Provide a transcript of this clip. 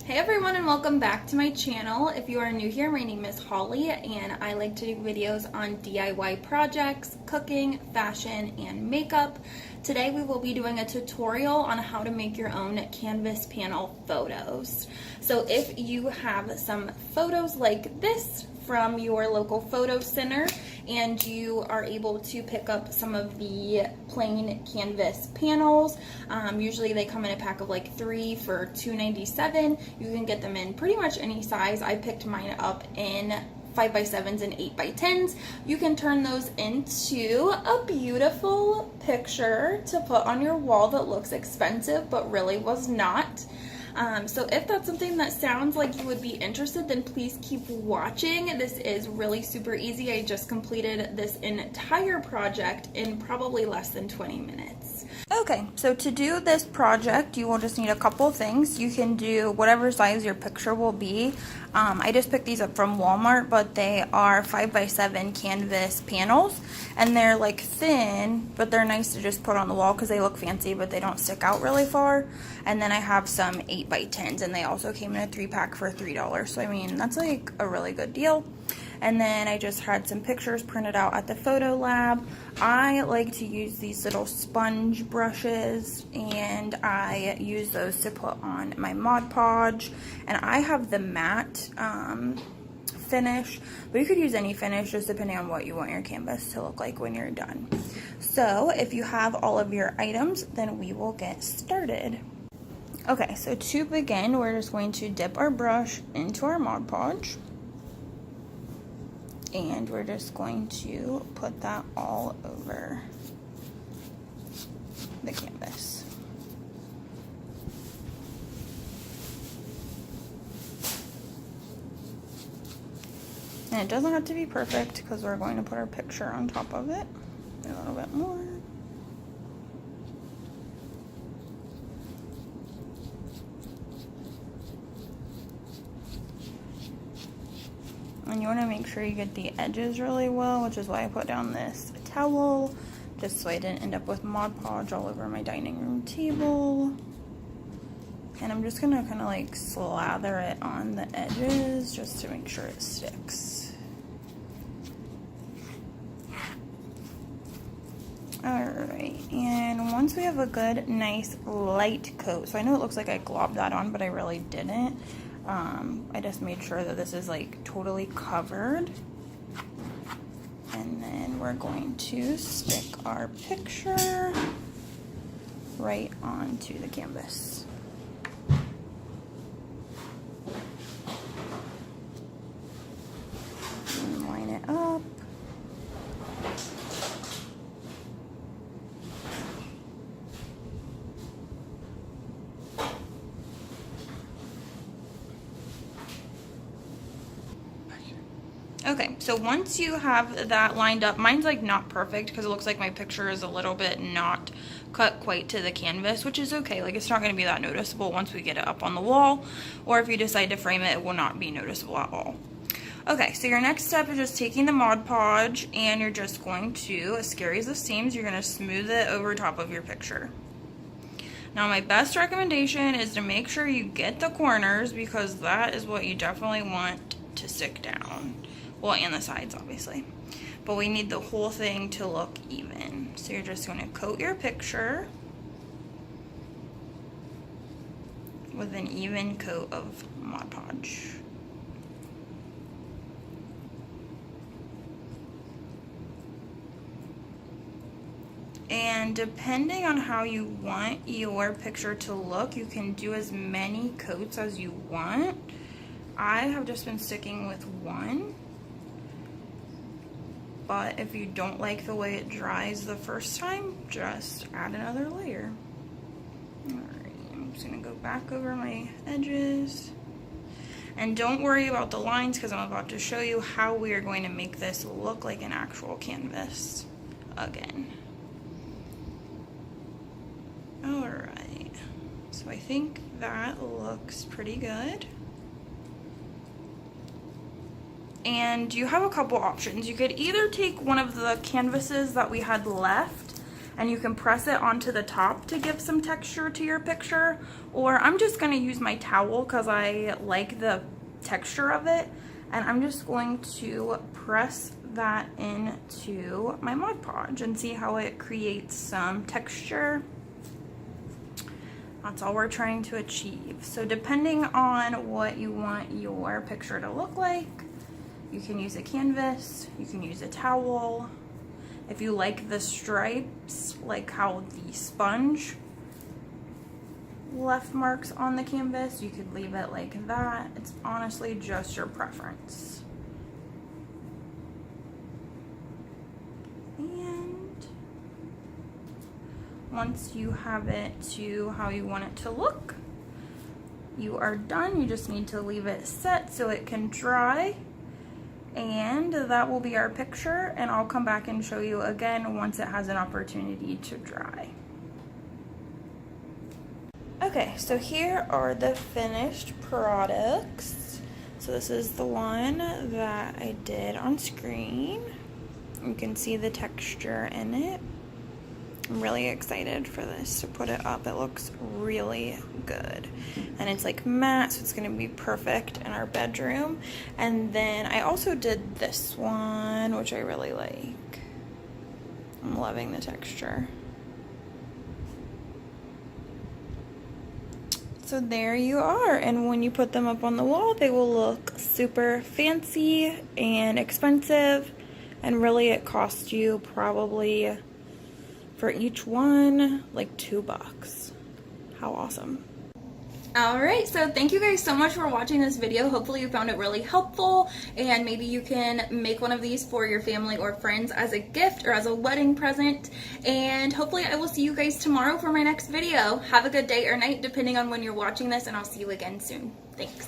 Hey everyone, and welcome back to my channel. If you are new here, my name is Holly and I like to do videos on DIY projects, cooking, fashion, and makeup. Today we will be doing a tutorial on how to make your own canvas panel photos. So if you have some photos like this from your local photo center and you are able to pick up some of the plain canvas panels, usually they come in a pack of like 3 for $2.97. You can get them in pretty much any size. I picked mine up in 5x7s and 8x10s. You can turn those into a beautiful picture to put on your wall that looks expensive but really was not. So if that's something that sounds like you would be interested, then please keep watching. This is really super easy. I just completed this entire project in probably less than 20 minutes. Okay, so to do this project, you will just need a couple things. You can do whatever size your picture will be. I just picked these up from Walmart, but they are 5x7 canvas panels, and they're like thin, but they're nice to just put on the wall because they look fancy, but they don't stick out really far. And then I have some 8x10s, and they also came in a 3-pack for $3. So I mean, that's like a really good deal. And then I just had some pictures printed out at the photo lab. I like to use these little sponge brushes, and I use those to put on my Mod Podge. And I have the matte finish, but you could use any finish just depending on what you want your canvas to look like when you're done. So if you have all of your items, then we will get started. Okay, so to begin, we're just going to dip our brush into our Mod Podge. And we're just going to put that all over the canvas. And it doesn't have to be perfect because we're going to put our picture on top of it. A little bit more. And you want to make sure you get the edges really well, which is why I put down this towel, just so I didn't end up with Mod Podge all over my dining room table. And I'm just going to kind of like slather it on the edges just to make sure it sticks. Alright, and once we have a good, nice, light coat, so I know it looks like I globbed that on, but I really didn't. I just made sure that this is like totally covered. And then we're going to stick our picture right onto the canvas. And line it up. Okay, so once you have that lined up, mine's like not perfect because it looks like my picture is a little bit not cut quite to the canvas, which is okay. Like, it's not going to be that noticeable once we get it up on the wall, or if you decide to frame it, it will not be noticeable at all. Okay, so your next step is just taking the Mod Podge, and you're just going to, as scary as this seems, you're going to smooth it over top of your picture. Now, my best recommendation is to make sure you get the corners, because that is what you definitely want to stick down. Well, and the sides, obviously. But we need the whole thing to look even. So you're just going to coat your picture with an even coat of Mod Podge. And depending on how you want your picture to look, you can do as many coats as you want. I have just been sticking with one. But if you don't like the way it dries the first time, just add another layer. Alright, I'm just going to go back over my edges. And don't worry about the lines because I'm about to show you how we are going to make this look like an actual canvas again. Alright, so I think that looks pretty good. And you have a couple options. You could either take one of the canvases that we had left and you can press it onto the top to give some texture to your picture, or I'm just going to use my towel because I like the texture of it, and I'm just going to press that into my Mod Podge and see how it creates some texture. That's all we're trying to achieve. So depending on what you want your picture to look like, you can use a canvas, you can use a towel. If you like the stripes, like how the sponge left marks on the canvas, you could leave it like that. It's honestly just your preference. And once you have it to how you want it to look, you are done. You just need to leave it set so it can dry. And that will be our picture, and I'll come back and show you again once it has an opportunity to dry. Okay, so here are the finished products. So this is the one that I did on screen. You can see the texture in it. I'm really excited for this to put it up. It looks really good. And it's like matte, so it's gonna be perfect in our bedroom. And then I also did this one, which I really like. I'm loving the texture. So there you are, and when you put them up on the wall, they will look super fancy and expensive, and really it costs you probably for each one like $2. How awesome. Alright, so thank you guys so much for watching this video. Hopefully you found it really helpful, and maybe you can make one of these for your family or friends as a gift or as a wedding present. And hopefully I will see you guys tomorrow for my next video. Have a good day or night depending on when you're watching this, and I'll see you again soon. Thanks.